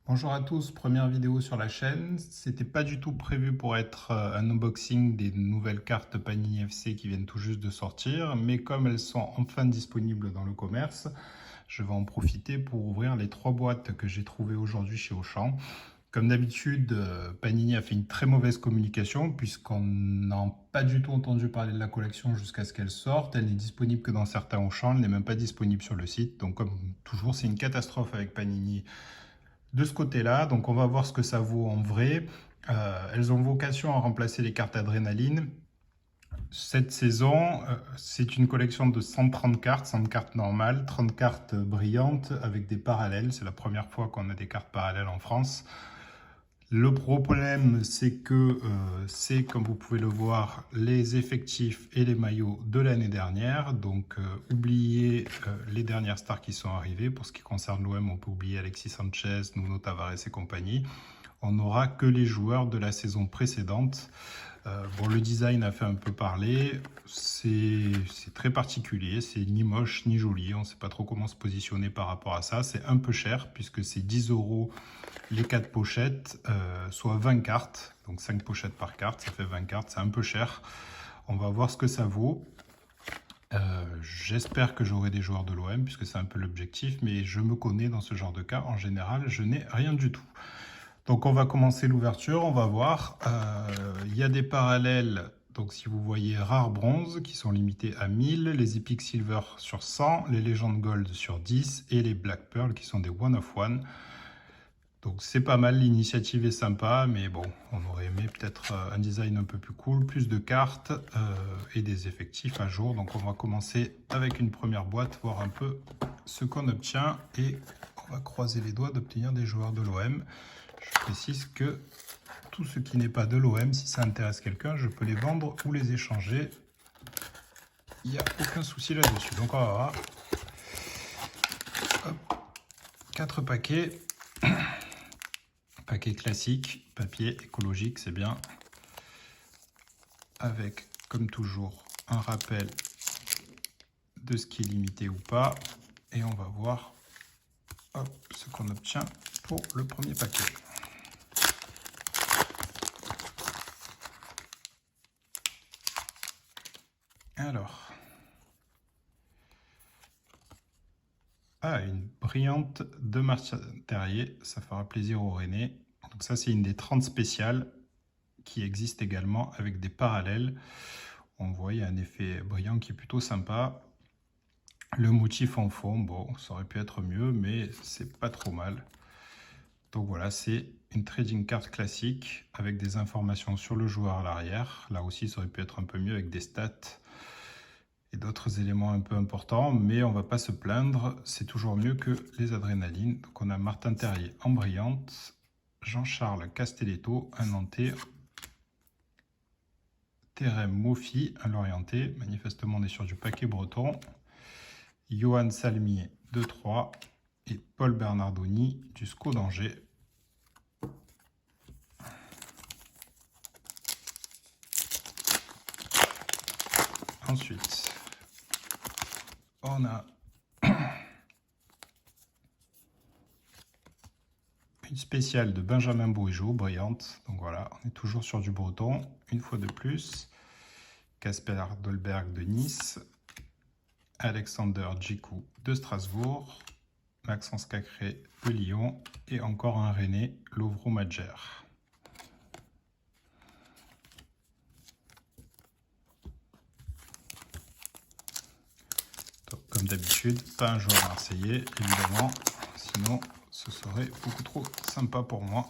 Bonjour à tous, première vidéo sur la chaîne. C'était pas du tout prévu pour être un unboxing des nouvelles cartes Panini FC qui viennent tout juste de sortir, mais comme elles sont enfin disponibles dans le commerce, je vais en profiter pour ouvrir les 3 boîtes que j'ai trouvées aujourd'hui chez Auchan. Comme d'habitude, Panini a fait une très mauvaise communication puisqu'on n'a pas du tout entendu parler de la collection jusqu'à ce qu'elle sorte. Elle n'est disponible que dans certains Auchan, elle n'est même pas disponible sur le site. Donc comme toujours, c'est une catastrophe avec Panini de ce côté-là. Donc on va voir ce que ça vaut en vrai. Elles ont vocation à remplacer les cartes adrénaline. Cette saison, c'est une collection de 130 cartes, 100 cartes normales, 30 cartes brillantes avec des parallèles. C'est la première fois qu'on a des cartes parallèles en France. Le problème, c'est que c'est, comme vous pouvez le voir, les effectifs et les maillots de l'année dernière. Donc, oubliez les dernières stars qui sont arrivées. Pour ce qui concerne l'OM, on peut oublier Alexis Sanchez, Nuno Tavares et compagnie. On n'aura que les joueurs de la saison précédente. Bon, le design a fait un peu parler, c'est très particulier, c'est ni moche ni joli, on ne sait pas trop comment se positionner par rapport à ça. C'est un peu cher puisque c'est 10 € les 4 pochettes, soit 20 cartes, donc 5 pochettes par carte, ça fait 20 cartes, c'est un peu cher. On va voir ce que ça vaut. J'espère que j'aurai des joueurs de l'OM puisque c'est un peu l'objectif, mais je me connais dans ce genre de cas, en général, je n'ai rien du tout. Donc on va commencer l'ouverture, on va voir. Il y a des parallèles, donc si vous voyez rare bronze qui sont limités à 1000, les Epic Silver sur 100, les Legend Gold sur 10 et les Black Pearl qui sont des one of one. Donc c'est pas mal, l'initiative est sympa, mais bon, on aurait aimé peut-être un design un peu plus cool, plus de cartes et des effectifs à jour. Donc on va commencer avec une première boîte, voir un peu ce qu'on obtient et on va croiser les doigts d'obtenir des joueurs de l'OM. Je précise que tout ce qui n'est pas de l'OM, si ça intéresse quelqu'un, je peux les vendre ou les échanger. Il n'y a aucun souci là-dessus. Donc on va voir. Hop. 4 paquets. Paquet classique, papier écologique, c'est bien. Avec, comme toujours, un rappel de ce qui est limité ou pas. Et on va voir ce qu'on obtient pour le premier paquet. Alors, une brillante de Martin Terrier, ça fera plaisir au René. Donc ça, c'est une des 30 spéciales qui existe également avec des parallèles. On voit, il y a un effet brillant qui est plutôt sympa. Le motif en fond, bon, ça aurait pu être mieux, mais c'est pas trop mal. Donc voilà, c'est une trading card classique avec des informations sur le joueur à l'arrière. Là aussi, ça aurait pu être un peu mieux avec des stats et d'autres éléments un peu importants, mais on va pas se plaindre, c'est toujours mieux que les adrénalines. Donc on a Martin Terrier en brillante, Jean-Charles Castelletto, un Nantais, Terem Mofi, un Lorientais, manifestement on est sur du paquet breton, Johan Salmier, 2-3, et Paul Bernardoni du SCO d'Angers. Ensuite, on a une spéciale de Benjamin Bourigeaud, brillante. Donc voilà, on est toujours sur du breton, une fois de plus. Casper Dolberg de Nice, Alexander Djikou de Strasbourg, Maxence Cacré de Lyon et encore un René Lovro-Madjer. Comme d'habitude, pas un joueur marseillais, évidemment, sinon ce serait beaucoup trop sympa pour moi.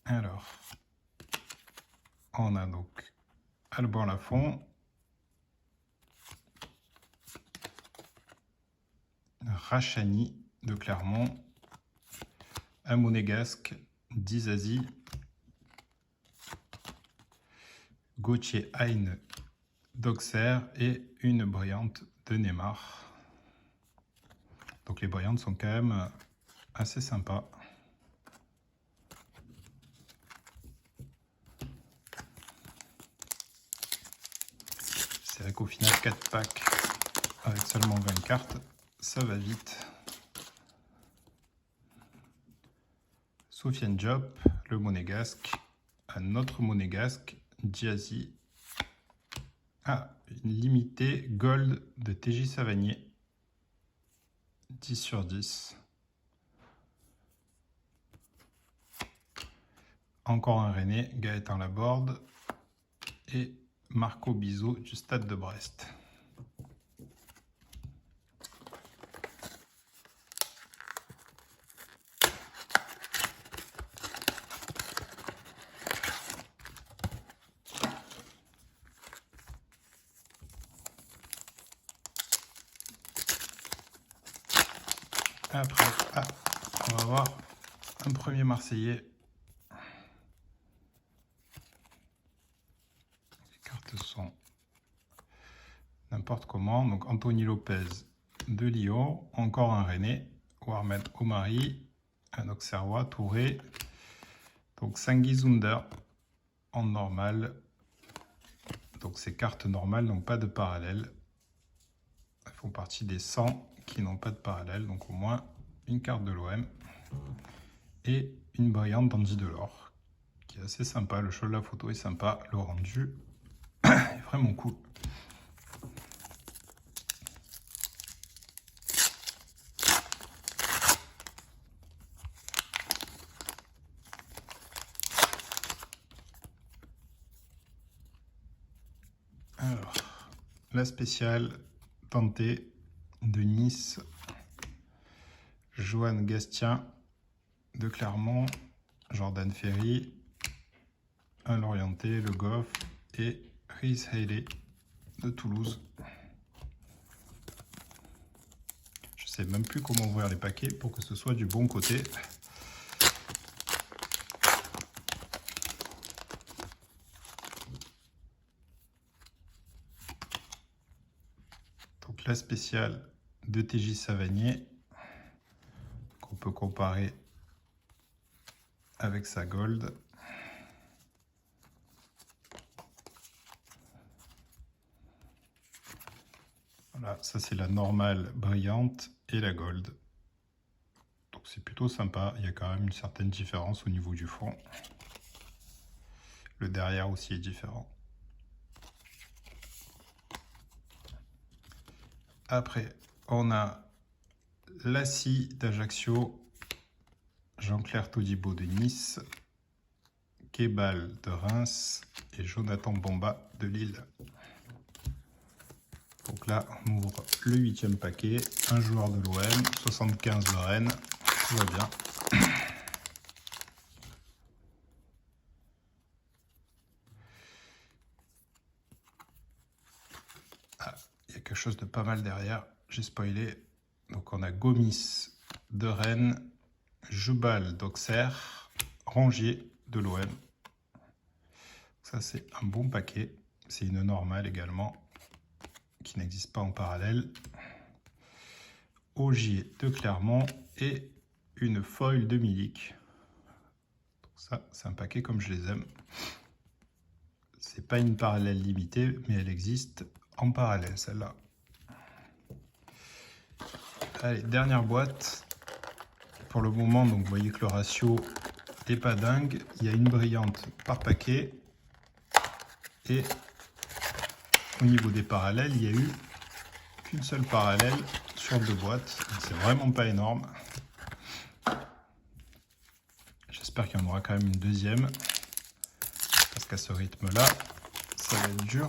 Alors, on a donc Alban Lafont, Rachani de Clermont, un Monégasque, Dizazi, Gauthier Hein d'Auxerre et une brillante de Neymar. Donc les brillantes sont quand même assez sympas. C'est vrai qu'au final 4 packs, Avec seulement 20 cartes, ça va vite. Sofiane Diop, le monégasque. Un autre monégasque, Diazy. Ah, une limitée gold de TJ Savanier. 10 sur 10. Encore un René, Gaëtan Laborde et Marco Bizot du Stade de Brest. Après, on va voir un premier Marseillais. Les cartes sont n'importe comment. Donc Anthony Lopez de Lyon, encore un René, Warmed Omari, un Auxerrois, Touré. Donc Sangui Zunder en normal. Donc ces cartes normales n'ont pas de parallèle. Elles font partie des 100 qui n'ont pas de parallèle. Donc au moins une carte de l'OM. Et une brillante d'Andy Delors, qui est assez sympa. Le choix de la photo est sympa. Le rendu est vraiment cool. Alors, la spéciale tentée de Nice, Johan Gastien de Clermont, Jordan Ferry, un Lorienté, Le Goff et Rhys Haley de Toulouse. Je sais même plus comment ouvrir les paquets pour que ce soit du bon côté. Donc la spéciale de TJ Savanier qu'on peut comparer avec sa gold. Voilà, ça c'est la normale brillante et la gold. Donc c'est plutôt sympa, il y a quand même une certaine différence au niveau du fond. Le derrière aussi est différent. Après, on a Lassie d'Ajaccio, Jean-Claire Todibo de Nice, Kebal de Reims et Jonathan Bomba de Lille. Donc là, on ouvre le 8e paquet, un joueur de l'OM, 75 de Rennes, tout va bien. Ah, il y a quelque chose de pas mal derrière, j'ai spoilé. Donc on a Gomis de Rennes, Jubal d'Auxerre, Rongier de l'OM. Ça c'est un bon paquet, c'est une normale également, qui n'existe pas en parallèle. Ogier de Clermont et une foil de Milik. Donc ça, c'est un paquet comme je les aime. C'est pas une parallèle limitée, mais elle existe en parallèle, celle-là. Allez, dernière boîte. Pour le moment, donc vous voyez que le ratio n'est pas dingue. Il y a une brillante par paquet. Et au niveau des parallèles, il n'y a eu qu'une seule parallèle sur 2 boîtes. C'est vraiment pas énorme. J'espère qu'il y en aura quand même une deuxième. Parce qu'à ce rythme-là, ça va être dur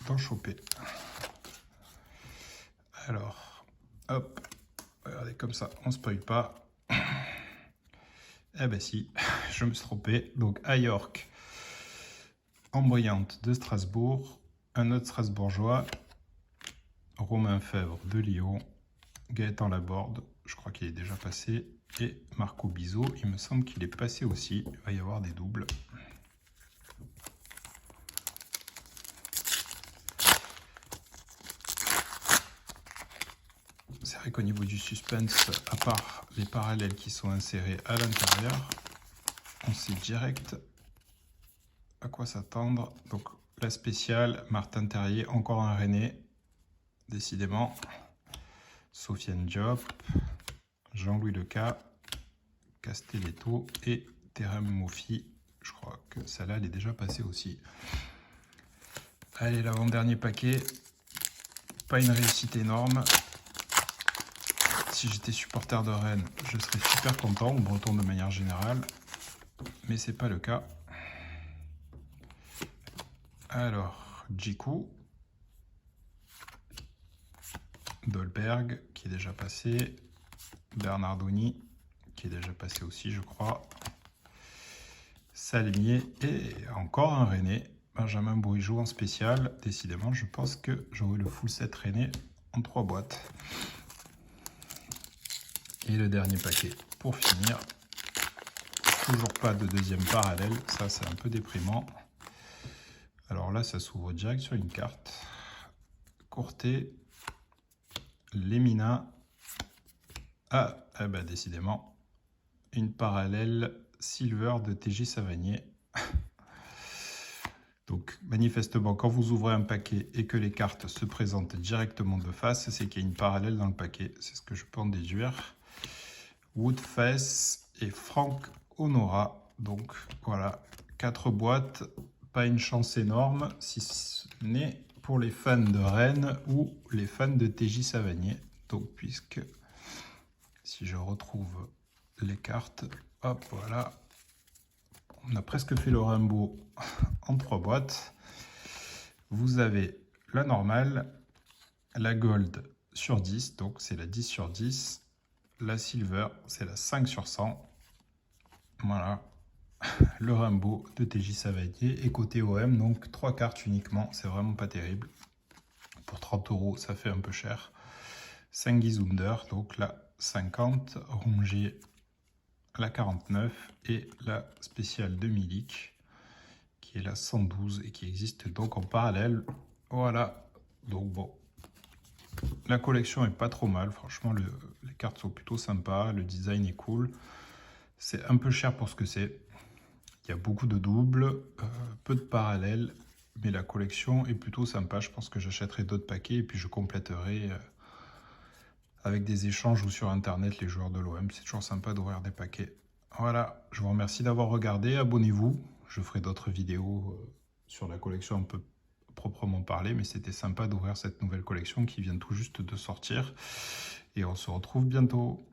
d'en choper. Alors, hop, regardez comme ça, on ne spoil pas. Eh ben si, je me suis trompé. Donc à York, en brillante de Strasbourg, un autre Strasbourgeois, Romain Fèvre de Lyon, Gaëtan Laborde, je crois qu'il est déjà passé, et Marco Bizot, il me semble qu'il est passé aussi. Il va y avoir des doubles. C'est vrai qu'au niveau du suspense, à part les parallèles qui sont insérés à l'intérieur, on sait direct à quoi s'attendre. Donc la spéciale, Martin Terrier, encore un René décidément. Sofiane Diop, Jean-Louis Leca, Castelletto et Terem Moffi. Je crois que celle-là, elle est déjà passée aussi. Allez, l'avant-dernier paquet. Pas une réussite énorme. Si j'étais supporter de Rennes, je serais super content, ou breton de manière générale. Mais c'est pas le cas. Alors, Djikou. Dolberg, qui est déjà passé. Bernardoni, qui est déjà passé aussi, je crois. Salmier et encore un Rennais. Benjamin Bourigeaud en spécial. Décidément, je pense que j'aurai le full set Rennais en 3 boîtes. Et le dernier paquet pour finir. Toujours pas de deuxième parallèle. Ça, c'est un peu déprimant. Alors là, ça s'ouvre direct sur une carte. Courtet. Lemina. Ah, eh ben, décidément, une parallèle Silver de TJ Savanier. Donc, manifestement, quand vous ouvrez un paquet et que les cartes se présentent directement de face, c'est qu'il y a une parallèle dans le paquet. C'est ce que je peux en déduire. Woodface et Franck Honora. Donc, voilà, 4 boîtes. Pas une chance énorme, si ce n'est pour les fans de Rennes ou les fans de TJ Savanier. Donc, puisque si je retrouve les cartes, hop, voilà. On a presque fait le rainbow en 3 boîtes. Vous avez la normale, la gold sur 10, donc c'est la 10 sur 10. La silver, c'est la 5 sur 100. Voilà, le rainbow de TJ Savanier. Et côté OM, donc 3 cartes uniquement, c'est vraiment pas terrible. Pour 30 €, ça fait un peu cher. Sengi Zunder, donc la 50, Rongier la 49 et la spéciale de Milik qui est la 112 et qui existe donc en parallèle. Voilà, donc bon, la collection est pas trop mal, franchement les cartes sont plutôt sympas, le design est cool, c'est un peu cher pour ce que c'est, il y a beaucoup de doubles, peu de parallèles, mais la collection est plutôt sympa. Je pense que j'achèterai d'autres paquets et puis je compléterai avec des échanges ou sur internet les joueurs de l'OM. C'est toujours sympa d'ouvrir des paquets. Voilà, je vous remercie d'avoir regardé, abonnez-vous, je ferai d'autres vidéos sur la collection un peu proprement parler, mais c'était sympa d'ouvrir cette nouvelle collection qui vient tout juste de sortir et on se retrouve bientôt.